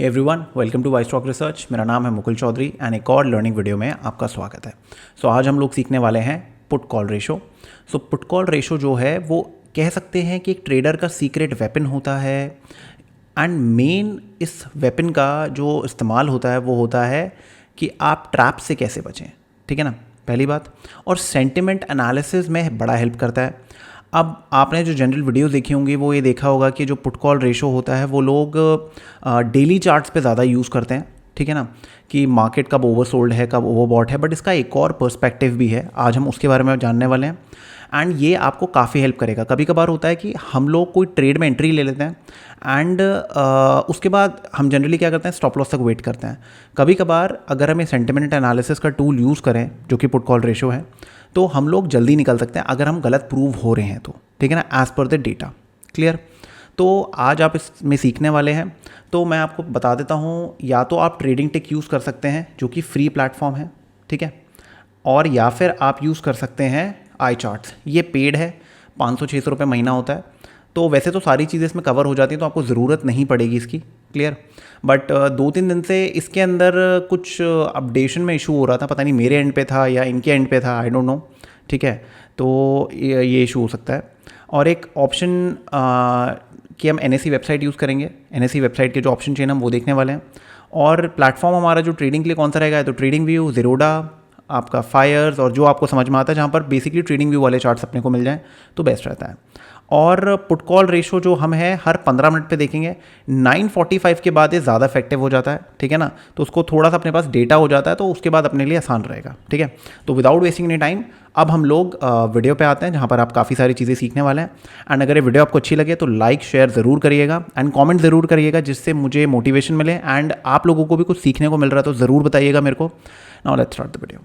Hey everyone, welcome to Y stock research. मेरा नाम है मुकुल चौधरी एंड एक और लर्निंग वीडियो में आपका स्वागत है। आज हम लोग सीखने वाले हैं put call ratio. Put call ratio जो है वो कह सकते हैं कि एक ट्रेडर का सीक्रेट वेपन होता है एंड मेन इस वेपन का जो इस्तेमाल होता है वो होता है कि आप ट्रैप से कैसे बचें। ठीक है ना, पहली बात। और सेंटिमेंट एनालिसिस में बड़ा हेल्प करता है। अब आपने जो जनरल वीडियोस देखी होंगी वो ये देखा होगा कि जो पुट कॉल रेशो होता है वो लोग डेली चार्ट्स पे ज़्यादा यूज़ करते हैं। ठीक है ना, कि मार्केट कब ओवरसोल्ड है, कब ओवरबॉट है। बट इसका एक और पर्सपेक्टिव भी है, आज हम उसके बारे में जानने वाले हैं एंड ये आपको काफ़ी हेल्प करेगा। कभी कभार होता है कि हम लोग कोई ट्रेड में एंट्री ले लेते हैं एंड उसके बाद हम जनरली क्या करते हैं, स्टॉप लॉस तक वेट करते हैं। कभी कभार अगर हम सेंटिमेंट एनालिसिस का टूल यूज़ करें जो कि पुट कॉल रेशो है, तो हम लोग जल्दी निकल सकते हैं अगर हम गलत प्रूव हो रहे हैं तो। ठीक है ना, as per the data. Clear. तो आज आप इसमें सीखने वाले हैं। तो मैं आपको बता देता हूँ, या तो आप ट्रेडिंग टिक यूज़ कर सकते हैं जो कि फ्री प्लेटफॉर्म है। ठीक है, और या फिर आप यूज़ कर सकते हैं आई चार्ट्स। ये पेड है, 500-600 रुपये महीना होता है। तो वैसे तो सारी चीज़ें इसमें कवर हो जाती हैं, तो आपको ज़रूरत नहीं पड़ेगी इसकी। क्लियर। बट 2-3 दिन से इसके अंदर कुछ अपडेशन में इशू हो रहा था, पता नहीं मेरे एंड पे था या इनके एंड पे था, आई डोंट नो। ठीक है, तो ये इशू हो सकता है। और एक ऑप्शन कि हम NSE वेबसाइट यूज़ करेंगे। NSE वेबसाइट के जो ऑप्शन चेन हम वो देखने वाले हैं। और प्लेटफॉर्म हमारा जो ट्रेडिंग के लिए कौन सा रहेगा, तो ट्रेडिंग व्यू, ज़ीरोडा, आपका फायर्स, और जो आपको समझ में आता है जहाँ पर बेसिकली ट्रेडिंग व्यू वाले चार्ट्स अपने को मिल जाएँ तो बेस्ट रहता है। और पुट कॉल रेशो जो हम है हर 15 मिनट पे देखेंगे। 9:45 के बाद ये ज़्यादा इफेक्टिव हो जाता है। ठीक है ना, तो उसको थोड़ा सा अपने पास डेटा हो जाता है तो उसके बाद अपने लिए आसान रहेगा। ठीक है, तो विदाउट वेस्टिंग एनी टाइम अब हम लोग वीडियो पे आते हैं जहाँ पर आप काफ़ी सारी चीज़ें सीखने वाले हैं। एंड अगर ये वीडियो आपको अच्छी लगे तो लाइक शेयर ज़रूर करिएगा एंड कॉमेंट ज़रूर करिएगा, जिससे मुझे मोटिवेशन मिले एंड आप लोगों को भी कुछ सीखने को मिल रहा है तो ज़रूर बताइएगा मेरे को। Now let's start the video.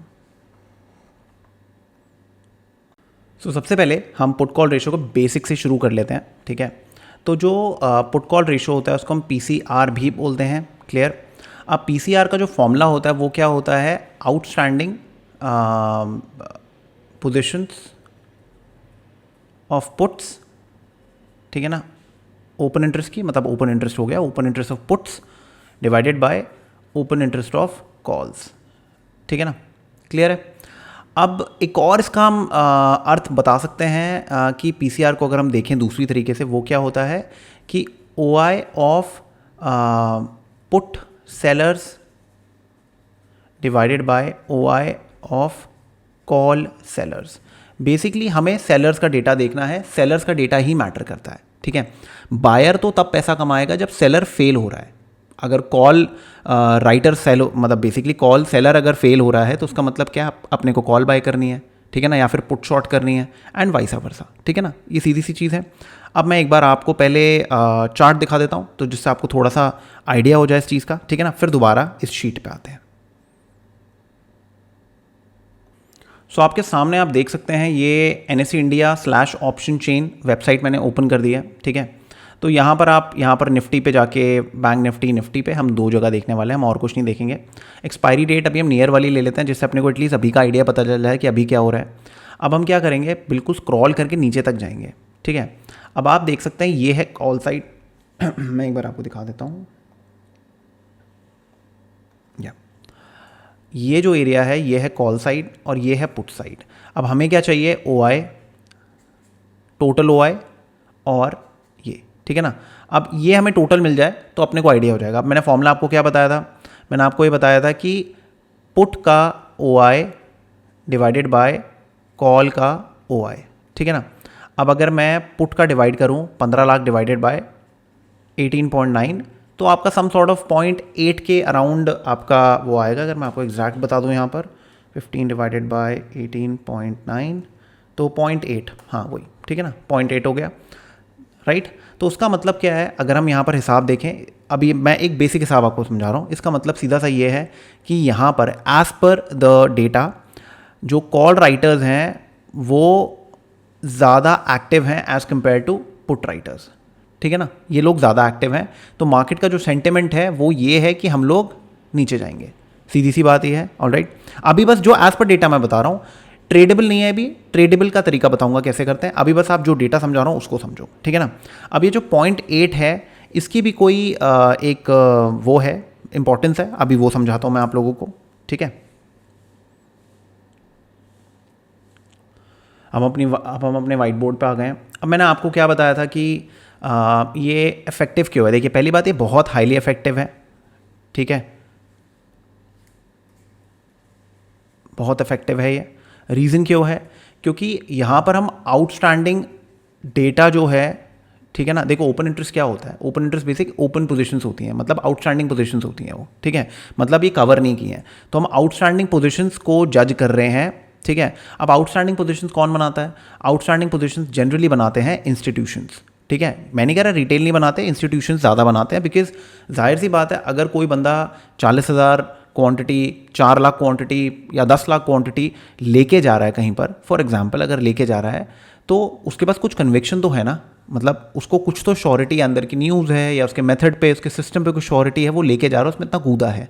सबसे पहले हम पुट कॉल रेशो को बेसिक से शुरू कर लेते हैं। ठीक है, तो जो पुट कॉल रेशो होता है उसको हम PCR भी बोलते हैं। क्लियर। अब PCR का जो फॉर्मूला होता है वो क्या होता है, आउटस्टैंडिंग पोजीशंस ऑफ पुट्स। ठीक है ना, ओपन इंटरेस्ट की, मतलब ओपन इंटरेस्ट हो गया, open interest of puts divided by open interest of calls. ठीक है ना, क्लियर है। अब एक और इसका हम अर्थ बता सकते हैं कि PCR को अगर हम देखें दूसरी तरीके से, वो क्या होता है कि OI of put sellers divided by OI of call sellers. Basically हमें सेलर्स का डेटा देखना है, सेलर्स का डेटा ही मैटर करता है। ठीक है, बायर तो तब पैसा कमाएगा जब सेलर फेल हो रहा है। अगर कॉल राइटर सेल, मतलब बेसिकली कॉल सेलर अगर फेल हो रहा है तो उसका मतलब क्या, अपने को कॉल बाय करनी है। ठीक है ना, या फिर पुट शॉर्ट करनी है एंड वाइस वर्सा। ठीक है ना, ये सीधी सी चीज़ है। अब मैं एक बार आपको पहले चार्ट दिखा देता हूँ तो जिससे आपको थोड़ा सा आइडिया हो जाए इस चीज़ का। ठीक है ना, फिर दोबारा इस शीट पे आते हैं। आपके सामने आप देख सकते हैं ये NSE India/ऑप्शन चेन वेबसाइट मैंने ओपन कर दिया है। ठीक है, तो यहाँ पर आप निफ्टी पे जाके बैंक निफ्टी पे हम दो जगह देखने वाले हैं, हम और कुछ नहीं देखेंगे। एक्सपायरी डेट अभी हम नियर वाली ले लेते हैं जिससे अपने को एटलीस्ट अभी का आइडिया पता चल जाए कि अभी क्या हो रहा है। अब हम क्या करेंगे, बिल्कुल स्क्रॉल करके नीचे तक जाएंगे। ठीक है, अब आप देख सकते हैं ये है कॉल साइड। मैं एक बार आपको दिखा देता हूँ। ये जो एरिया है ये है कॉल साइड और ये है पुट साइड। अब हमें क्या चाहिए, OI, टोटल OI और ये। ठीक है ना, अब ये हमें टोटल मिल जाए तो अपने को आइडिया हो जाएगा। अब मैंने फॉर्मूला आपको क्या बताया था, मैंने आपको ये बताया था कि पुट का OI डिवाइडेड बाय कॉल का OI। ठीक है ना, अब अगर मैं पुट का डिवाइड करूँ 15 लाख डिवाइडेड बाय 18.9 तो आपका सम सॉर्ट ऑफ 0.8 के अराउंड आपका वो आएगा। अगर मैं आपको एग्जैक्ट बता दूं यहाँ पर 15 डिवाइडेड बाय 18.9 तो 0.8, हाँ वही। ठीक है ना, 0.8 हो गया, राइट। तो उसका मतलब क्या है, अगर हम यहाँ पर हिसाब देखें, अभी मैं एक बेसिक हिसाब आपको समझा रहा हूँ। इसका मतलब सीधा सा ये है कि यहाँ पर एज पर द डेटा जो कॉल राइटर्स हैं वो ज़्यादा एक्टिव हैं as compared to put writers. ठीक है ना, ये लोग ज़्यादा एक्टिव हैं, तो मार्केट का जो सेंटिमेंट है वो ये है कि हम लोग नीचे जाएंगे। सीधी सी बात ये है। ऑलराइट, अभी बस जो एज पर डेटा मैं बता रहा हूँ ट्रेडेबल नहीं है, अभी ट्रेडेबल का तरीका बताऊंगा कैसे करते हैं। अभी बस आप जो डेटा समझा रहा हूँ उसको समझो। ठीक है ना, अब ये जो 0.8 है इसकी भी कोई एक वो है इम्पोर्टेंस है, अभी वो समझाता हूँ मैं आप लोगों को, ठीक है। अब हम अपने वाइट बोर्ड पे आ गए हैं। अब मैंने आपको क्या बताया था कि ये इफेक्टिव क्यों है। देखिए पहली बात, ये बहुत हाईली इफेक्टिव है, ठीक है, बहुत इफेक्टिव है ये। रीज़न क्यों है, क्योंकि यहाँ पर हम आउटस्टैंडिंग डेटा जो है, ठीक है ना, देखो ओपन इंटरेस्ट क्या होता है, open interest basic open positions होती हैं, मतलब आउटस्टैंडिंग पोजीशंस होती हैं वो, ठीक है, मतलब ये कवर नहीं की हैं, तो हम आउटस्टैंडिंग पोजीशंस को जज कर रहे हैं, ठीक है। अब आउटस्टैंडिंग पोजीशंस कौन बनाता है, आउटस्टैंडिंग पोजीशंस जनरली बनाते हैं इंस्टीट्यूशंस, ठीक है। मैं नहीं कह रहा रिटेल नहीं बनाते, इंस्टीट्यूशंस ज़्यादा बनाते हैं, बिकॉज जाहिर सी बात है अगर कोई बंदा 40,000 क्वांटिटी, 4 लाख क्वांटिटी या 10 लाख क्वांटिटी लेके जा रहा है कहीं पर, फॉर एग्जांपल अगर लेके जा रहा है, तो उसके पास कुछ कन्विक्शन तो है ना, मतलब उसको कुछ तो श्योरिटी अंदर की न्यूज़ है या उसके मेथड पे, उसके सिस्टम पे कुछ श्योरिटी है, वो लेके जा रहा है, उसमें इतना कूदा है,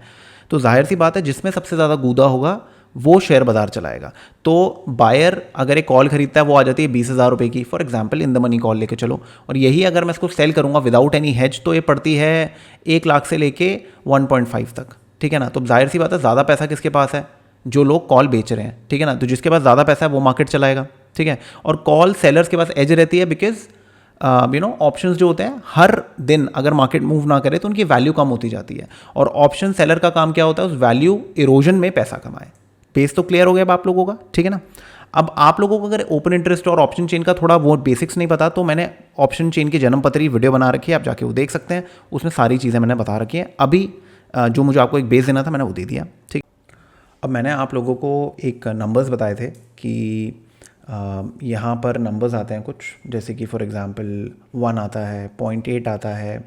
तो जाहिर सी बात है जिसमें सबसे ज़्यादा कूदा होगा वो शेयर बाजार चलाएगा। तो बायर अगर एक कॉल खरीदता है, वो आ जाती है 20,000 रुपये की, for example in the money call लेके चलो, और यही अगर मैं इसको सेल करूँगा विदाउट एनी हेज, तो ये पड़ती है 1 लाख से लेके 1.5 तक, ठीक है ना। तो जाहिर सी बात है ज़्यादा पैसा किसके पास है, जो लोग कॉल बेच रहे हैं, ठीक है ना, तो जिसके पास ज़्यादा पैसा है वो मार्केट चलाएगा, ठीक है। और कॉल सेलर्स के पास एज रहती है, बिकॉज ऑप्शंस जो होते हैं हर दिन अगर मार्केट मूव ना करे तो उनकी वैल्यू कम होती जाती है, और ऑप्शन सेलर का काम क्या होता है, उस वैल्यू इरोजन में पैसा कमाए। बेस तो क्लियर हो गया अब आप लोगों का, ठीक है ना। अब आप लोगों को अगर ओपन इंटरेस्ट और ऑप्शन चेन का थोड़ा वो बेसिक्स नहीं पता, तो मैंने ऑप्शन चेन की जन्म पत्री वीडियो बना रखी है, आप जाके वो देख सकते हैं, उसमें सारी चीज़ें मैंने बता रखी हैं। अभी जो मुझे आपको एक बेस देना था मैंने वो दे दिया, ठीक। अब मैंने आप लोगों को एक नंबर्स बताए थे कि यहाँ पर नंबर्स आते हैं कुछ, जैसे कि फॉर एग्जांपल 1 आता है, 0.8 आता है,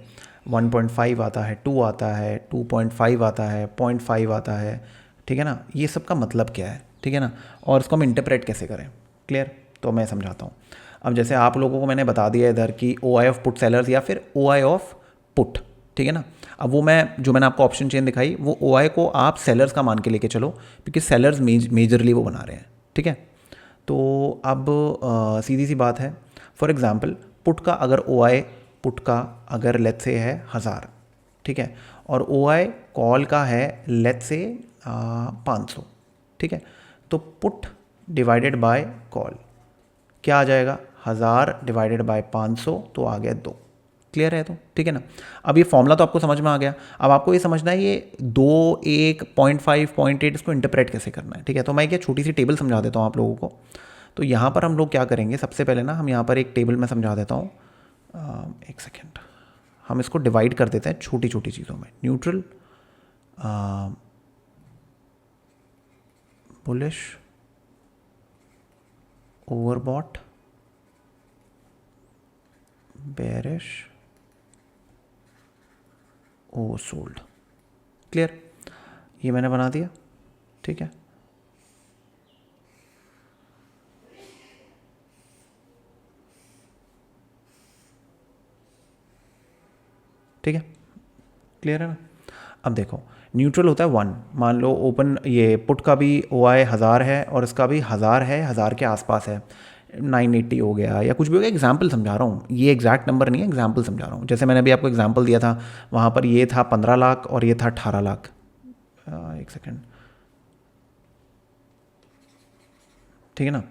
1.5 आता है, 2 आता है, 2.5 आता है, 0.5 आता है, ठीक है ना। ये सब का मतलब क्या है, ठीक है ना, और इसको हम इंटरप्रेट कैसे करें, क्लियर, तो मैं समझाता हूँ। अब जैसे आप लोगों को मैंने बता दिया इधर कि OI ऑफ पुट सेलर्स या फिर OI ऑफ पुट, ठीक है ना। अब वो मैंने आपको ऑप्शन चेन दिखाई, वो OI को आप सेलर्स का मान के लेके चलो, क्योंकि सेलर्स मेजरली वो बना रहे हैं, ठीक है। तो अब सीधी सी बात है, फॉर एग्जांपल पुट का अगर OI पुट का अगर लेट्स से है 1000, ठीक है, और OI कॉल का है लेट्स से 500, ठीक है, तो पुट डिवाइडेड बाय कॉल क्या आ जाएगा, 1000 डिवाइडेड बाय 500, तो आ गया 2। क्लियर है, तो ठीक है ना। अब ये फॉर्मूला तो आपको समझ में आ गया, अब आपको ये समझना है ये 2, 1, 0.5, 0.8 इसको इंटरप्रेट कैसे करना है, ठीक है। तो मैं एक छोटी सी टेबल समझा देता हूँ आप लोगों को। तो यहाँ पर हम लोग क्या करेंगे, सबसे पहले ना हम यहाँ पर एक टेबल में समझा देता हूँ, एक सेकेंड, हम इसको डिवाइड कर देते हैं छोटी छोटी चीज़ों में। Neutral, bullish, overbought, bearish, oversold. Clear, ये मैंने बना दिया, ठीक है। ठीक है, क्लियर है ना। अब देखो न्यूट्रल होता है 1, मान लो ओपन ये पुट का भी OI 1000 है और इसका भी 1000 है, 1000 के आसपास है, 980 हो गया या कुछ भी हो गया, एग्जाम्पल समझा रहा हूँ, ये एग्जैक्ट नंबर नहीं है, एग्जाम्पल समझा रहा हूँ। जैसे मैंने अभी आपको एग्जाम्पल दिया था, वहाँ पर ये था 15 लाख और ये था 18 लाख, एक सेकेंड, ठीक है ना,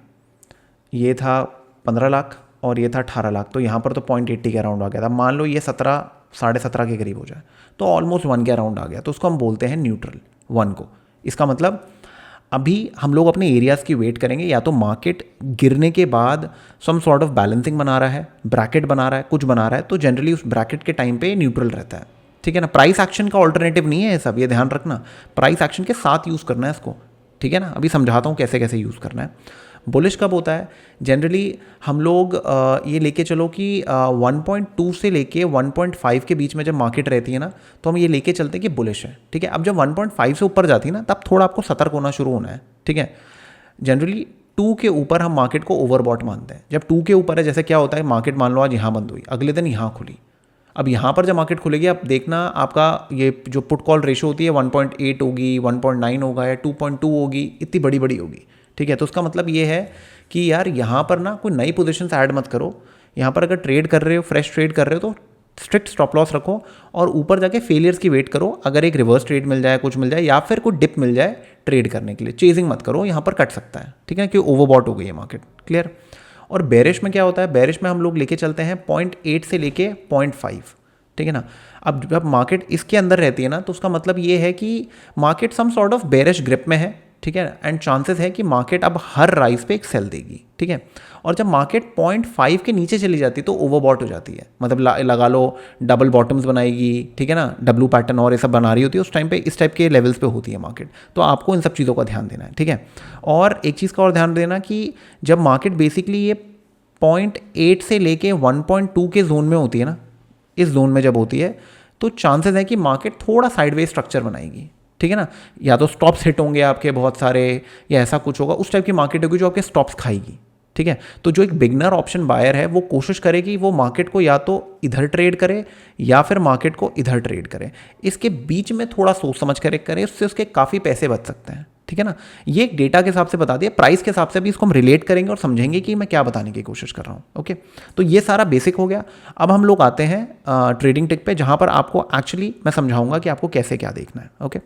ये था 15 लाख और ये था 18 लाख, तो यहाँ पर तो 0.80 के अराउंड आ गया था। मान लो ये 17, 17.5 के करीब हो जाए, तो ऑलमोस्ट 1 के अराउंड आ गया, तो उसको हम बोलते हैं न्यूट्रल 1 को। इसका मतलब अभी हम लोग अपने एरियाज़ की वेट करेंगे, या तो मार्केट गिरने के बाद सम सॉर्ट ऑफ बैलेंसिंग बना रहा है, ब्रैकेट बना रहा है, कुछ बना रहा है, तो जनरली उस ब्रैकेट के टाइम पे न्यूट्रल रहता है, ठीक है ना। प्राइस एक्शन का ऑल्टरनेटिव नहीं है ये सब, ये ध्यान रखना, प्राइस एक्शन के साथ यूज़ करना है इसको, ठीक है ना। अभी समझाता हूँ कैसे कैसे यूज़ करना है। बुलिश कब होता है, जनरली हम लोग ये लेके चलो कि 1.2 से लेके 1.5 के बीच में जब मार्केट रहती है ना, तो हम ये लेके चलते हैं कि बुलिश है, ठीक है। अब जब 1.5 से ऊपर जाती है ना, तब थोड़ा आपको सतर्क होना शुरू होना है, ठीक है। जनरली 2 के ऊपर हम मार्केट को ओवरबॉट मानते हैं। जब 2 के ऊपर है, जैसे क्या होता है, मार्केट मान लो आज यहाँ बंद हुई, अगले दिन यहाँ खुली, अब यहाँ पर जब मार्केट खुलेगी आप देखना आपका ये जो पुट कॉल रेशो होती है 1.8 होगी, 1.9 होगा या 2.2 होगी, इतनी बड़ी बड़ी होगी, ठीक है। तो उसका मतलब ये है कि यार यहाँ पर ना कोई नई पोजीशंस ऐड मत करो, यहाँ पर अगर ट्रेड कर रहे हो, फ्रेश ट्रेड कर रहे हो, तो स्ट्रिक्ट स्टॉप लॉस रखो और ऊपर जाके फेलियर्स की वेट करो, अगर एक रिवर्स ट्रेड मिल जाए, कुछ मिल जाए या फिर कोई डिप मिल जाए ट्रेड करने के लिए। चेजिंग मत करो, यहाँ पर कट सकता है, ठीक है, क्योंकि ओवरबॉट हो गई है मार्केट। क्लियर। और बेरिश में क्या होता है, बेरिश में हम लोग लेके चलते हैं 0.8 से लेके 0.5, ठीक है ना। अब जब मार्केट इसके अंदर रहती है ना, तो उसका मतलब ये है कि market some sort of bearish grip में है, ठीक है, एंड चांसेस है कि मार्केट अब हर राइज पे एक सेल देगी, ठीक है। और जब मार्केट 0.5 के नीचे चली जाती है तो ओवरबॉट हो जाती है, मतलब लगा लो डबल बॉटम्स बनाएगी, ठीक है ना, डब्लू पैटर्न और ये सब बना रही होती है, उस टाइम पे इस टाइप के लेवल्स पे होती है मार्केट। तो आपको इन सब चीज़ों का ध्यान देना है, ठीक है। और एक चीज़ का और ध्यान देना कि जब मार्केट बेसिकली ये 0.8 से लेके 1.2 के जोन में होती है ना, इस जोन में जब होती है तो चांसेस है कि मार्केट थोड़ा साइडवेज स्ट्रक्चर बनाएगी, ठीक है ना। या तो स्टॉप्स हिट होंगे आपके बहुत सारे, या ऐसा कुछ होगा, उस टाइप की मार्केट होगी जो आपके स्टॉप्स खाएगी, ठीक है। तो जो एक बिगनर ऑप्शन बायर है वो कोशिश करे कि वो मार्केट को या तो इधर ट्रेड करे या फिर मार्केट को इधर ट्रेड करे, इसके बीच में थोड़ा सोच समझ कर करे, उससे उसके काफ़ी पैसे बच सकते हैं, ठीक है ना। ये एक डेटा के हिसाब से बता दिया, प्राइस के हिसाब से भी इसको हम रिलेट करेंगे और समझेंगे कि मैं क्या बताने की कोशिश कर रहा हूँ। ओके, तो ये सारा बेसिक हो गया। अब हम लोग आते हैं ट्रेडिंग टिक पे, जहाँ पर आपको एक्चुअली मैं समझाऊंगा कि आपको कैसे क्या देखना है। ओके,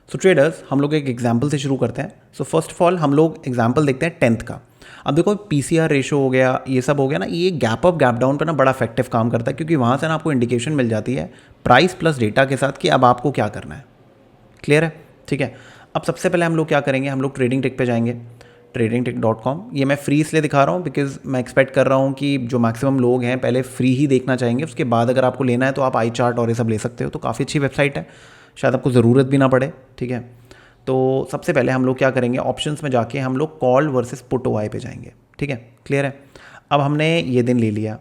सो ट्रेडर्स, हम लोग एक एग्जाम्पल से शुरू करते हैं। सो फर्स्ट ऑफ ऑल हम लोग एग्जाम्पल देखते हैं 10th का। अब देखो पीसीआर रेशो हो गया, ये सब हो गया ना, ये गैप अप गैप डाउन पर ना बड़ा इफेक्टिव काम करता है, क्योंकि वहाँ से ना आपको इंडिकेशन मिल जाती है प्राइस प्लस डेटा के साथ कि अब आपको क्या करना है। क्लियर है, ठीक है। अब सबसे पहले हम लोग क्या करेंगे, हम लोग ट्रेडिंग टिक पे जाएंगे, tradingtick.com। ये मैं फ्री इसलिए दिखा रहा हूँ बिकॉज मैं एक्सपेक्ट कर रहा हूँ कि जो मैक्सिमम लोग हैं पहले फ्री ही देखना चाहेंगे, उसके बाद अगर आपको लेना है तो आप आई चार्ट और ये सब ले सकते हो। तो काफ़ी अच्छी वेबसाइट है, शायद आपको ज़रूरत भी ना पड़े, ठीक है। तो सबसे पहले हम लोग क्या करेंगे, ऑप्शंस में जाके हम लोग कॉल वर्सेस पुट ओआई पे जाएंगे, ठीक है। क्लियर है। अब हमने ये दिन ले लिया,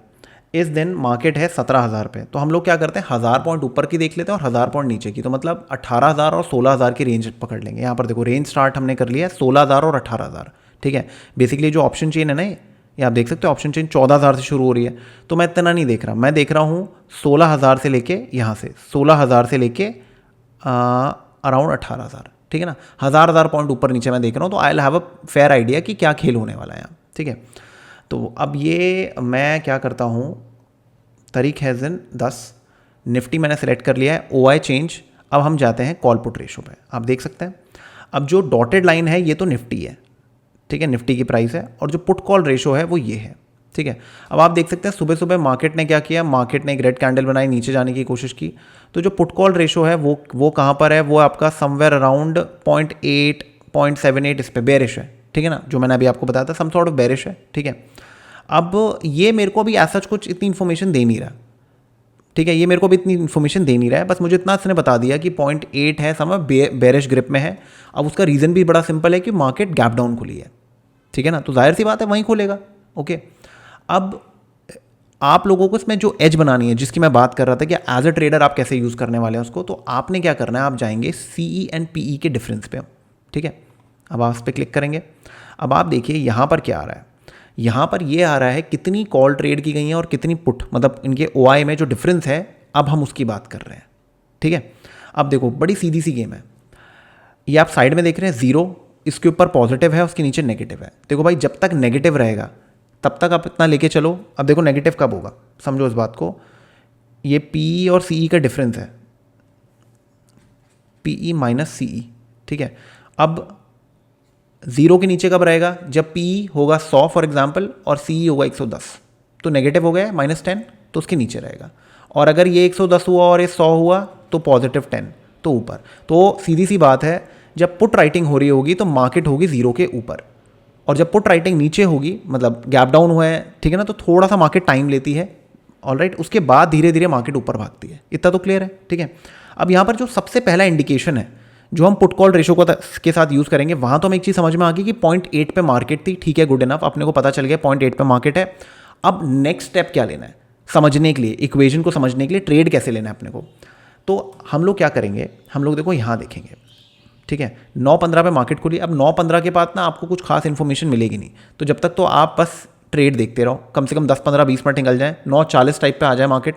इस दिन मार्केट है 17,000 पे, तो हम लोग क्या करते हैं 1000 पॉइंट ऊपर की देख लेते हैं और 1000 पॉइंट नीचे की, तो मतलब 18,000 और 16,000 की रेंज पकड़ लेंगे। यहाँ पर देखो रेंज स्टार्ट हमने कर लिया है 16,000 और 18,000, ठीक है। बेसिकली जो ऑप्शन चेन है ना, ये आप देख सकते हो ऑप्शन चेन 14,000 से शुरू हो रही है, तो मैं इतना नहीं देख रहा, मैं देख रहा हूँ 16,000 से लेके यहाँ से 16,000 से लेके अराउंड 18,000, ठीक है ना। 1000 पॉइंट ऊपर नीचे मैं देख रहा हूँ, तो I will have a fair idea कि क्या खेल होने वाला है यहाँ, ठीक है। तो अब ये मैं क्या करता हूँ, तारीख है दिन 10, निफ्टी मैंने सेलेक्ट कर लिया है, ओआई चेंज। अब हम जाते हैं कॉल पुट रेशो पे, आप देख सकते हैं। अब जो डॉटेड लाइन है ये तो निफ्टी है, ठीक है, निफ्टी की प्राइस है, और जो पुट कॉल रेशो है वो ये है, ठीक है। अब आप देख सकते हैं सुबह सुबह मार्केट ने क्या किया, मार्केट ने एक रेड कैंडल बनाई, नीचे जाने की कोशिश की। तो जो पुट कॉल रेशो है वो कहाँ पर है, वो आपका समवेयर अराउंड 0.8 0.78 इस पर बेरिश है, ठीक है ना, जो मैंने अभी आपको बताया था सम सॉर्ट ऑफ बेरिश है, ठीक है। अब ये मेरे को अभी ऐसा कुछ इतनी इन्फॉर्मेशन दे नहीं रहा, ठीक है, ये मेरे को भी इतनी इन्फॉर्मेशन दे नहीं रहा है, बस मुझे इतना इसने बता दिया कि 0.8 है, समय बेरिश ग्रिप में है। अब उसका रीज़न भी बड़ा सिंपल है कि मार्केट गैप डाउन खुली है, ठीक है ना, तो जाहिर सी बात है वहीं खोलेगा। ओके, अब आप लोगों को इसमें जो एज बनानी है, जिसकी मैं बात कर रहा था कि एज अ ट्रेडर आप कैसे यूज़ करने वाले हैं उसको, तो आपने क्या करना है, आप जाएंगे सीई एंड पीई के डिफरेंस पे, ठीक है। अब आप इस पर क्लिक करेंगे। अब आप देखिए यहाँ पर क्या आ रहा है, यहाँ पर ये आ रहा है कितनी कॉल ट्रेड की गई हैं और कितनी पुट, मतलब इनके ओआई में जो डिफरेंस है, अब हम उसकी बात कर रहे हैं, ठीक है। अब देखो बड़ी सीधी सी गेम है, ये आप साइड में देख रहे हैं 0, इसके ऊपर पॉजिटिव है, उसके नीचे नेगेटिव है। देखो भाई, जब तक नेगेटिव रहेगा तब तक आप इतना लेके चलो। अब देखो नेगेटिव कब होगा, समझो इस बात को, ये पीई और सीई का डिफरेंस है, पीई माइनस सीई, ठीक है। अब 0 के नीचे कब रहेगा, जब पीई होगा 100 फॉर एग्जाम्पल और सीई होगा 110, तो नेगेटिव हो गया -10, तो उसके नीचे रहेगा। और अगर ये 110 हुआ और ये 100 हुआ तो +10, तो ऊपर। तो सीधी सी बात है, जब पुट राइटिंग हो रही होगी तो मार्केट होगी 0 के ऊपर, और जब पुट राइटिंग नीचे होगी, मतलब गैप डाउन हुआ है, ठीक है ना, तो थोड़ा सा मार्केट टाइम लेती है, ऑलराइट, उसके बाद धीरे धीरे मार्केट ऊपर भागती है। इतना तो क्लियर है, ठीक है। अब यहाँ पर जो सबसे पहला इंडिकेशन है जो हम पुट कॉल रेशो को के साथ यूज़ करेंगे, वहाँ तो हमें एक चीज़ समझ में आ गई कि 0.8 पे मार्केट थी, ठीक है, गुड इनफ, अपने को पता चल गया 0.8 पे मार्केट है। अब नेक्स्ट स्टेप क्या लेना है समझने के लिए, इक्वेशन को समझने के लिए, ट्रेड कैसे लेना है अपने को, तो हम लोग क्या करेंगे, हम लोग देखो यहाँ देखेंगे, ठीक है, 9:15 पे मार्केट खुली। अब 9:15 के बाद ना आपको कुछ खास इन्फॉर्मेशन मिलेगी नहीं, तो जब तक तो आप बस ट्रेड देखते रहो, कम से कम 10 15 20 मिनट निकल जाए, 9:40 टाइप पे आ जाए मार्केट।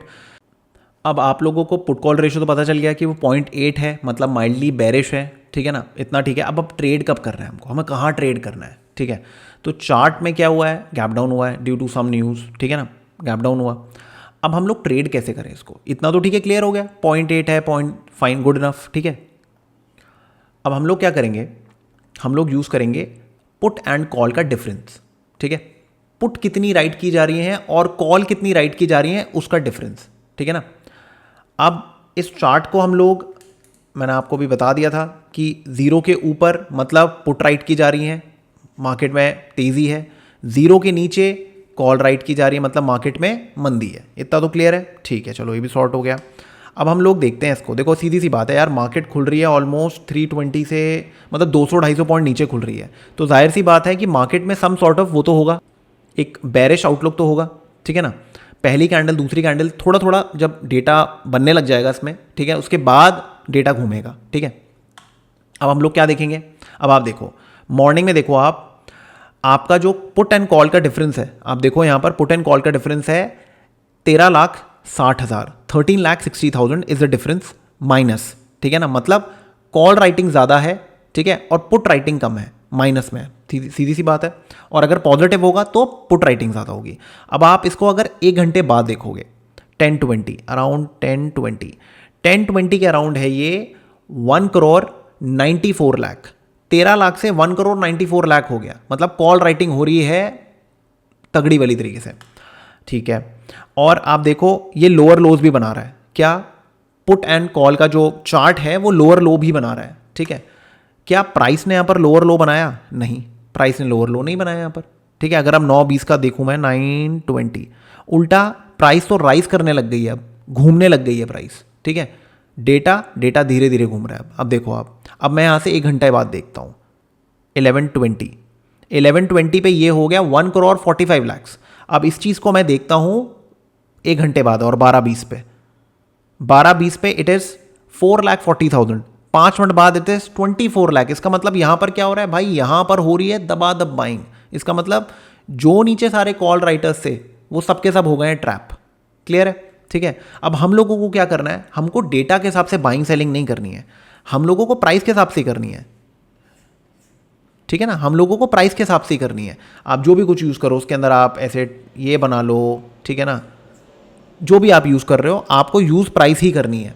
अब आप लोगों को पुट कॉल रेशो तो पता चल गया कि वो 0.8 है, मतलब माइल्डली बेरिश है, ठीक है ना, इतना ठीक है। अब ट्रेड कब करना है हमको, हमें कहाँ ट्रेड करना है, ठीक है। तो चार्ट में क्या हुआ है, गैप डाउन हुआ है ड्यू टू सम न्यूज़, ठीक है ना, गैप डाउन हुआ। अब हम लोग ट्रेड कैसे करें इसको, इतना तो ठीक है, क्लियर हो गया, 0.8 है, पॉइंट फाइन, गुड इनफ, ठीक है। अब हम लोग क्या करेंगे, हम लोग यूज़ करेंगे पुट एंड कॉल का डिफरेंस, ठीक है। पुट कितनी राइट की जा रही है और कॉल कितनी राइट की जा रही है उसका डिफरेंस, ठीक है ना। अब इस चार्ट को हम लोग, मैंने आपको भी बता दिया था कि ज़ीरो के ऊपर मतलब पुट राइट की जा रही है, मार्केट में तेज़ी है, ज़ीरो के नीचे कॉल राइट की जा रही है, मतलब मार्केट में मंदी है। इतना तो क्लियर है, ठीक है, चलो ये भी सॉर्ट हो गया। अब हम लोग देखते हैं इसको, देखो सीधी सी बात है यार, मार्केट खुल रही है ऑलमोस्ट 320 से, मतलब 200-250 पॉइंट नीचे खुल रही है, तो जाहिर सी बात है कि मार्केट में सम सॉर्ट ऑफ वो तो होगा, एक बेरिश आउटलुक तो होगा, ठीक है ना। पहली कैंडल दूसरी कैंडल थोड़ा थोड़ा जब डेटा बनने लग जाएगा इसमें, ठीक है, उसके बाद डेटा घूमेगा, ठीक है। अब हम लोग क्या देखेंगे, अब आप देखो मॉर्निंग में, देखो आप, आपका जो पुट एंड कॉल का डिफरेंस है, आप देखो यहां पर पुट एंड कॉल का डिफरेंस है 13,60,000, 13,60,000 इज द डिफरेंस माइनस, ठीक है ना, मतलब कॉल राइटिंग ज़्यादा है, ठीक है, और पुट राइटिंग कम है, माइनस में, सीधी सी बात है। और अगर पॉजिटिव होगा तो पुट राइटिंग ज़्यादा होगी। अब आप इसको अगर 1 घंटे बाद देखोगे, 10:20 अराउंड 10:20 के अराउंड है ये, 1,94,00,000, 13 लाख से 1,94,00,000 हो गया, मतलब कॉल राइटिंग हो रही है तगड़ी वाली तरीके से, ठीक है। और आप देखो ये लोअर लोज भी बना रहा है, क्या, पुट एंड कॉल का जो चार्ट है वो लोअर लो भी बना रहा है, ठीक है। क्या प्राइस ने यहां पर लोअर लो बनाया, नहीं, प्राइस ने लोअर लो नहीं बनाया यहां पर, ठीक है। अगर हम 9:20 का देखूं मैं, 9:20, उल्टा प्राइस तो राइज करने लग गई है, अब घूमने लग गई है प्राइस, ठीक है। डेटा धीरे धीरे घूम रहा है। अब देखो आप, अब मैं यहां से 1 घंटे बाद देखता हूं, 11:20 पे ये हो गया 1,45,00,000। अब इस चीज़ को मैं देखता हूं 1 घंटे बाद और 12:20 पे इट इज़ 4,40,000, 5 मिनट बाद इट इज़ 24 लाख। इसका मतलब यहां पर क्या हो रहा है भाई, यहां पर हो रही है दबा दब बाइंग। इसका मतलब जो नीचे सारे कॉल राइटर्स थे वो सबके सब हो गए हैं ट्रैप, क्लियर है, ठीक है। अब हम लोगों को क्या करना है, हमको डेटा के हिसाब से बाइंग सेलिंग नहीं करनी है, हम लोगों को प्राइस के हिसाब से करनी है, ठीक है ना, हम लोगों को प्राइस के हिसाब से ही करनी है। आप जो भी कुछ यूज़ करो उसके अंदर आप ऐसे ये बना लो, ठीक है ना, जो भी आप यूज़ कर रहे हो आपको यूज़ प्राइस ही करनी है।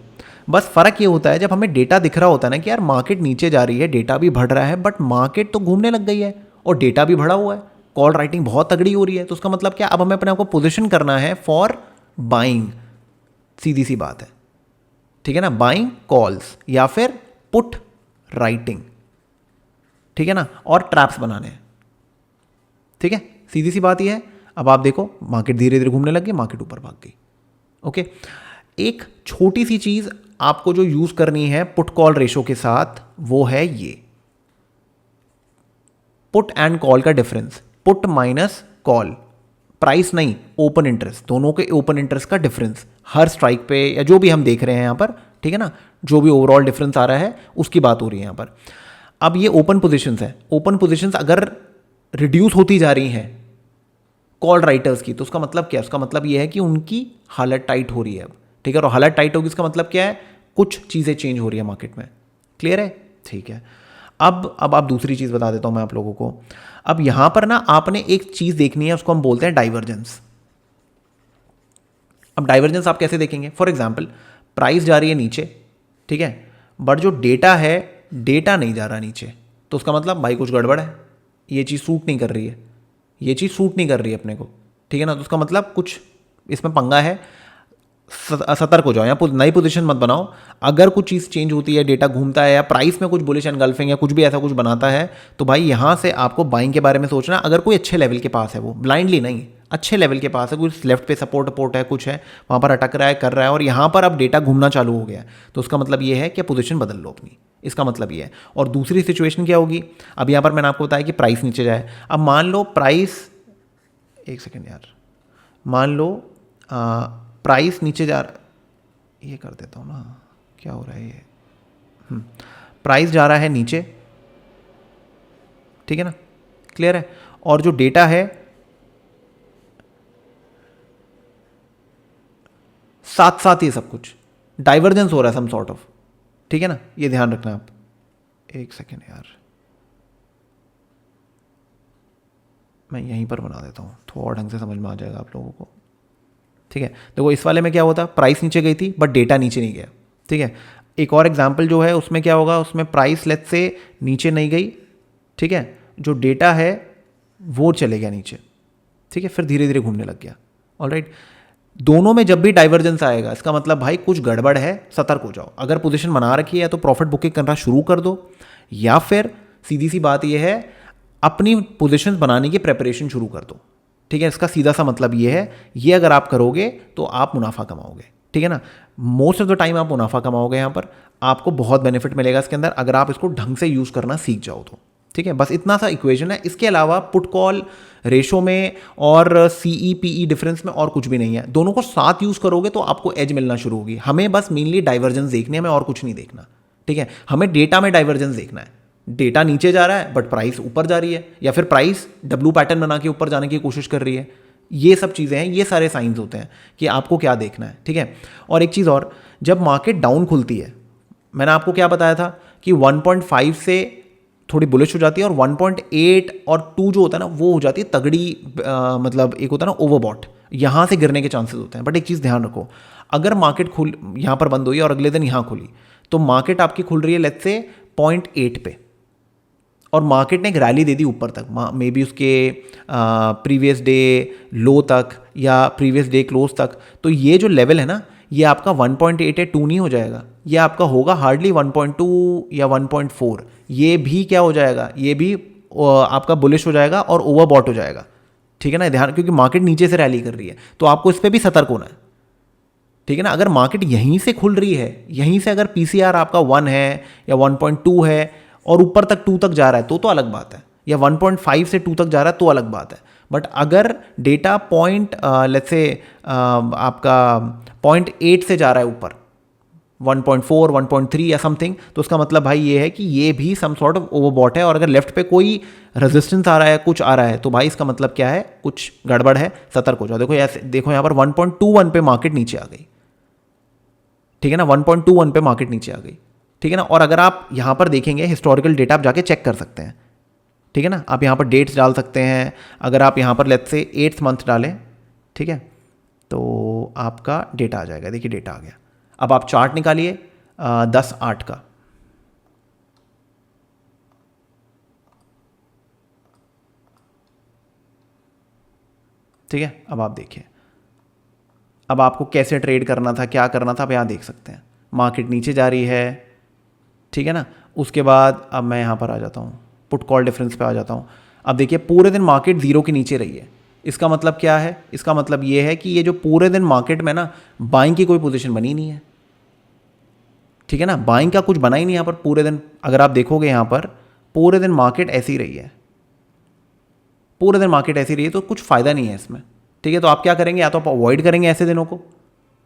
बस फ़र्क ये होता है जब हमें डेटा दिख रहा होता है ना कि यार मार्केट नीचे जा रही है, डेटा भी बढ़ रहा है, बट मार्केट तो घूमने लग गई है और डेटा भी बढ़ा हुआ है, कॉल राइटिंग बहुत तगड़ी हो रही है, तो उसका मतलब क्या, अब हमें अपने आप को पोजिशन करना है फॉर बाइंग, सीधी सी बात है, ठीक है ना, बाइंग कॉल्स या फिर पुट राइटिंग, ठीक है ना, और ट्रैप्स बनाने हैं, ठीक है, सीधी सी बात यह है। अब आप देखो मार्केट धीरे धीरे घूमने लग गई, मार्केट ऊपर भाग गई, ओके। एक छोटी सी चीज आपको जो यूज करनी है पुट कॉल रेशो के साथ, वो है ये पुट एंड कॉल का difference, put minus call, price नहीं, ओपन इंटरेस्ट, दोनों के ओपन इंटरेस्ट का डिफरेंस हर स्ट्राइक पे, या जो भी हम देख रहे हैं यहां पर, ठीक है ना, जो भी ओवरऑल डिफरेंस आ रहा है उसकी बात हो रही है यहां पर। अब ये ओपन पोजीशंस है, ओपन पोजीशंस अगर रिड्यूस होती जा रही हैं कॉल राइटर्स की, तो उसका मतलब क्या है, उसका मतलब ये है कि उनकी हालत टाइट हो रही है अब, ठीक है, और हालत टाइट होगी इसका मतलब क्या है, कुछ चीज़ें चेंज हो रही है मार्केट में, क्लियर है, ठीक है। अब आप दूसरी चीज़ बता देता हूं मैं आप लोगों को। अब यहां पर ना आपने एक चीज़ देखनी है, उसको हम बोलते हैं डाइवर्जेंस। अब डाइवर्जेंस आप कैसे देखेंगे, फॉर एग्जाम्पल प्राइस जा रही है नीचे, ठीक है, बट जो डेटा है, डेटा नहीं जा रहा नीचे, तो उसका मतलब भाई कुछ गड़बड़ है, ये चीज़ सूट नहीं कर रही है, ये चीज़ सूट नहीं कर रही है अपने को, ठीक है ना, तो उसका मतलब कुछ इसमें पंगा है, सतर्क हो जाओ, यहाँ नई पोजीशन मत बनाओ। अगर कुछ चीज़ चेंज होती है, डेटा घूमता है या प्राइस में कुछ बुलिश एनगल्फिंग या कुछ भी ऐसा कुछ बनाता है, तो भाई यहाँ से आपको बाइंग के बारे में सोचना। अगर कोई अच्छे लेवल के पास है, वो ब्लाइंडली नहीं, अच्छे लेवल के पास है, कुछ लेफ्ट पे सपोर्ट है, कुछ है वहाँ पर अटक रहा है, कर रहा है, और यहाँ पर अब डेटा घूमना चालू हो गया है, तो उसका मतलब ये है कि पोजीशन बदल लो अपनी, इसका मतलब ये है। और दूसरी सिचुएशन क्या होगी, अब यहाँ पर मैंने आपको बताया कि प्राइस नीचे जाए। अब मान लो प्राइस, एक सेकेंड यार, मान लो प्राइस नीचे जा रहा, ये कर देता हूँ ना, क्या हो रहा है ये, प्राइस जा रहा है नीचे, ठीक है ना, क्लियर है, और जो डेटा है साथ साथ ये सब कुछ डाइवर्जेंस हो रहा है सम सॉर्ट ऑफ, ठीक है ना, ये ध्यान रखना आप। एक सेकेंड यार, मैं यहीं पर बना देता हूँ, थोड़ा ढंग से समझ में आ जाएगा आप लोगों को। ठीक है, देखो इस वाले में क्या होता, प्राइस नीचे गई थी बट डेटा नीचे नहीं गया। ठीक है, एक और एग्जांपल जो है उसमें क्या होगा, उसमें प्राइस लेट्स से नीचे नहीं गई, ठीक है, जो डेटा है वो चले गया नीचे। ठीक है, फिर धीरे धीरे घूमने लग गया। ऑलराइट, दोनों में जब भी डाइवर्जेंस आएगा इसका मतलब भाई कुछ गड़बड़ है, सतर्क हो जाओ। अगर पोजीशन बना रखी है तो प्रॉफिट बुकिंग करना शुरू कर दो, या फिर सीधी सी बात यह है अपनी पोजीशन बनाने की प्रेपरेशन शुरू कर दो। ठीक है, इसका सीधा सा मतलब ये है, ये अगर आप करोगे तो आप मुनाफा कमाओगे। ठीक है ना, मोस्ट ऑफ द टाइम आप मुनाफा कमाओगे, यहाँ पर आपको बहुत बेनिफिट मिलेगा इसके अंदर अगर आप इसको ढंग से यूज़ करना सीख जाओ तो। ठीक है, बस इतना सा इक्वेशन है, इसके अलावा पुट कॉल रेशो में और सीई पीई डिफरेंस में और कुछ भी नहीं है। दोनों को साथ यूज़ करोगे तो आपको एज मिलना शुरू होगी। हमें बस मेनली डाइवर्जेंस देखने, हमें और कुछ नहीं देखना। ठीक है, हमें डेटा में डाइवर्जेंस देखना है, डेटा नीचे जा रहा है बट प्राइस ऊपर जा रही है, या फिर प्राइस डब्लू पैटर्न बना के ऊपर जाने की कोशिश कर रही है। ये सब चीज़ें हैं, ये सारे साइंस होते हैं कि आपको क्या देखना है। ठीक है, और एक चीज़ और, जब मार्केट डाउन खुलती है, मैंने आपको क्या बताया था कि 1.5 से थोड़ी बुलिश हो जाती है और 1.8 और 2 जो होता है ना वो हो जाती है तगड़ी, मतलब एक होता है ना ओवरबॉट, यहाँ से गिरने के चांसेस होते हैं। बट एक चीज़ ध्यान रखो, अगर मार्केट खुल यहाँ पर बंद हुई और अगले दिन यहाँ खुली तो मार्केट आपकी खुल रही है लेट्स से 0.8 पे, और मार्केट ने एक रैली दे दी ऊपर तक, मे बी उसके प्रीवियस डे लो तक या प्रीवियस डे क्लोज तक, तो ये जो लेवल है ना ये आपका 1.8 है, 2 नहीं हो जाएगा, ये आपका होगा हार्डली 1.2 या 1.4। ये भी क्या हो जाएगा, ये भी आपका बुलिश हो जाएगा और ओवरबॉट हो जाएगा। ठीक है ना, ध्यान, क्योंकि मार्केट नीचे से रैली कर रही है तो आपको इस पर भी सतर्क होना है। ठीक है ना, अगर मार्केट यहीं से खुल रही है, यहीं से अगर पीसीआर आपका 1 है या 1.2 है और ऊपर तक 2 तक जा रहा है तो अलग बात है, या 1.5 से 2 तक जा रहा है तो अलग बात है। बट अगर डेटा पॉइंट लेट्स से आपका 0.8 से जा रहा है ऊपर 1.4 1.3 या समथिंग, तो उसका मतलब भाई ये है कि ये भी सम सॉर्ट ऑफ ओवरबॉट है। और अगर लेफ्ट पे कोई रेजिस्टेंस आ रहा है, कुछ आ रहा है, तो भाई इसका मतलब क्या है, कुछ गड़बड़ है, सतर्क हो जाओ। देखो ऐसे, देखो यहाँ पर 1.21 पे मार्केट नीचे आ गई। ठीक है ना, 1.21 पे मार्केट नीचे आ गई। ठीक है ना, और अगर आप यहाँ पर देखेंगे हिस्टोरिकल डेटा आप जाके चेक कर सकते हैं। ठीक है ना, आप यहाँ पर डेट्स डाल सकते हैं। अगर आप यहाँ पर लेट्स से 8th मंथ डालें, ठीक है, तो आपका डेटा आ जाएगा। देखिए डेटा आ गया। अब आप चार्ट निकालिए 10/8 का। ठीक है, अब आप देखिए, अब आपको कैसे ट्रेड करना था, क्या करना था, आप यहाँ देख सकते हैं। मार्केट नीचे जा रही है, ठीक है ना। उसके बाद अब मैं यहाँ पर आ जाता हूँ, पुट कॉल डिफरेंस पे आ जाता हूँ। अब देखिए पूरे दिन मार्केट जीरो के नीचे रही है। इसका मतलब क्या है, इसका मतलब ये है कि ये जो पूरे दिन मार्केट में ना बाइंग की कोई पोजीशन बनी नहीं है। ठीक है ना, बाइंग का कुछ बना ही नहीं यहाँ पर पूरे दिन। अगर आप देखोगे यहाँ पर पूरे दिन मार्केट ऐसी रही है, पूरे दिन मार्केट ऐसी रही है, तो कुछ फ़ायदा नहीं है इसमें। ठीक है, तो आप क्या करेंगे, या तो आप अवॉइड करेंगे ऐसे दिनों को,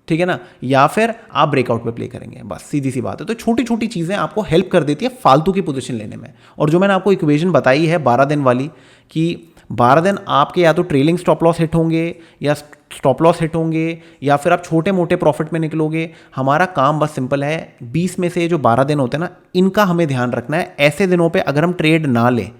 ठीक है ना, या फिर आप ब्रेकआउट पे प्ले करेंगे, बस सीधी सी बात है। तो छोटी छोटी चीज़ें आपको हेल्प कर देती है फालतू की पोजीशन लेने में। और जो मैंने आपको इक्वेशन बताई है 12 दिन वाली, कि 12 दिन आपके या तो ट्रेलिंग स्टॉप लॉस हिट होंगे या स्टॉप लॉस हिट होंगे, या फिर आप छोटे मोटे प्रॉफिट में निकलोगे। हमारा काम बस सिंपल है, 20 में से जो 12 दिन होते हैं ना, इनका हमें ध्यान रखना है। ऐसे दिनों पे अगर हम ट्रेड ना लें,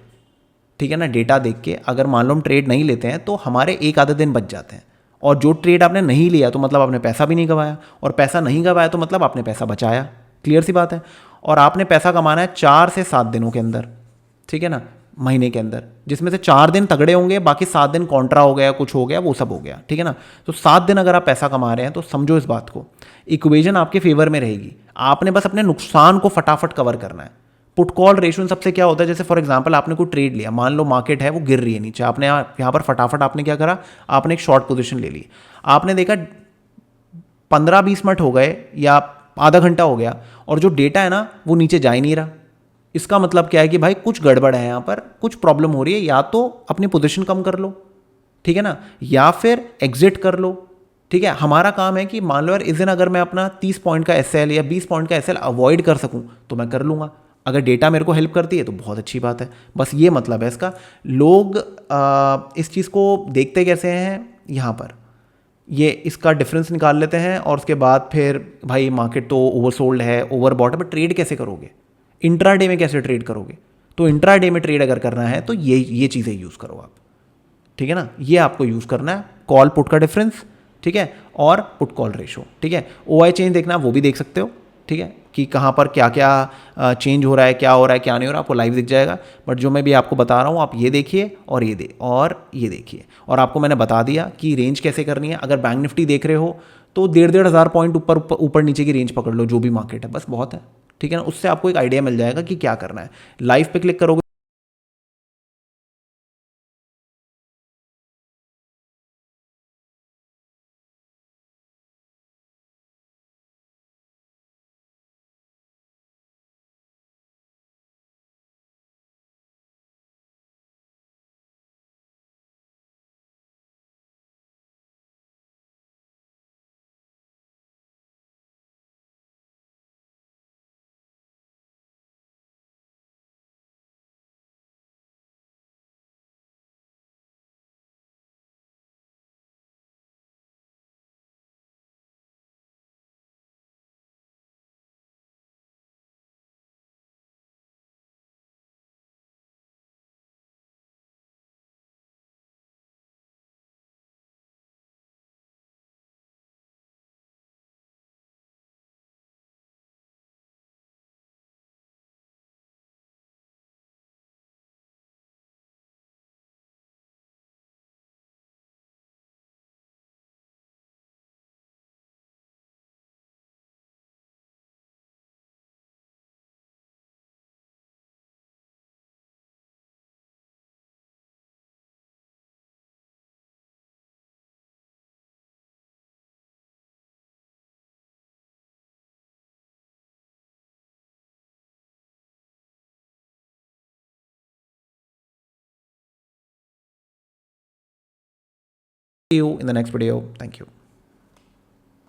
ठीक है ना, डेटा देख के अगर मान लो हम ट्रेड नहीं लेते हैं तो हमारे एक आधे दिन बच जाते हैं। और जो ट्रेड आपने नहीं लिया तो मतलब आपने पैसा भी नहीं गंवाया, और पैसा नहीं गंवाया तो मतलब आपने पैसा बचाया। क्लियर सी बात है। और आपने पैसा कमाना है 4 से 7 दिनों के अंदर, ठीक है ना, महीने के अंदर, जिसमें से 4 दिन तगड़े होंगे, बाकी 7 दिन कॉन्ट्रा हो गया, कुछ हो गया, वो सब हो गया। ठीक है ना, तो 7 दिन अगर आप पैसा कमा रहे हैं तो समझो इस बात को, इक्वेशन आपके फेवर में रहेगी। आपने बस अपने नुकसान को फटाफट कवर करना है। पुट कॉल रेशियो सबसे क्या होता है, जैसे फॉर एग्जांपल आपने कोई ट्रेड लिया, मान लो मार्केट है वो गिर रही है नीचे, आपने यहाँ पर फटाफट आपने क्या करा, आपने एक शॉर्ट पोजीशन ले ली। आपने देखा 15-20 मिनट हो गए या आधा घंटा हो गया और जो डेटा है ना वो नीचे जा ही नहीं रहा। इसका मतलब क्या है कि भाई कुछ गड़बड़ है, यहाँ पर कुछ प्रॉब्लम हो रही है। या तो अपनी पोजीशन कम कर लो, ठीक है ना, या फिर एग्जिट कर लो। ठीक है, हमारा काम है कि मान लो यार इस दिन अगर मैं अपना 30 पॉइंट का एसएल या 20 पॉइंट का एसएल अवॉइड कर सकूं तो मैं कर लूँगा। अगर डेटा मेरे को हेल्प करती है तो बहुत अच्छी बात है। बस ये मतलब है इसका। लोग इस चीज़ को देखते कैसे हैं, यहाँ पर ये इसका डिफरेंस निकाल लेते हैं और उसके बाद फिर भाई मार्केट तो ओवरसोल्ड है, ओवरबॉट है, बट ट्रेड कैसे करोगे, इंट्राडे में कैसे ट्रेड करोगे। तो इंट्राडे में ट्रेड अगर करना है तो ये चीज़ें यूज़ करो आप, ठीक है ना, ये आपको यूज़ करना है, कॉल पुट का डिफरेंस, ठीक है, और पुट कॉल रेशो, ठीक है। OI चेंज देखना वो भी देख सकते हो, ठीक है, कि कहाँ पर क्या क्या चेंज हो रहा है, क्या हो रहा है, क्या नहीं हो रहा, आपको लाइव दिख जाएगा। बट जो मैं भी आपको बता रहा हूँ, आप ये देखिए और ये देखिए, और आपको मैंने बता दिया कि रेंज कैसे करनी है। अगर बैंक निफ्टी देख रहे हो तो 1,500 पॉइंट ऊपर ऊपर नीचे की रेंज पकड़ लो, जो भी मार्केट है, बस बहुत है, ठीक है ना। उससे आपको एक आइडिया मिल जाएगा कि क्या करना है। लाइव पे क्लिक करोगे see you in the next video. Thank you.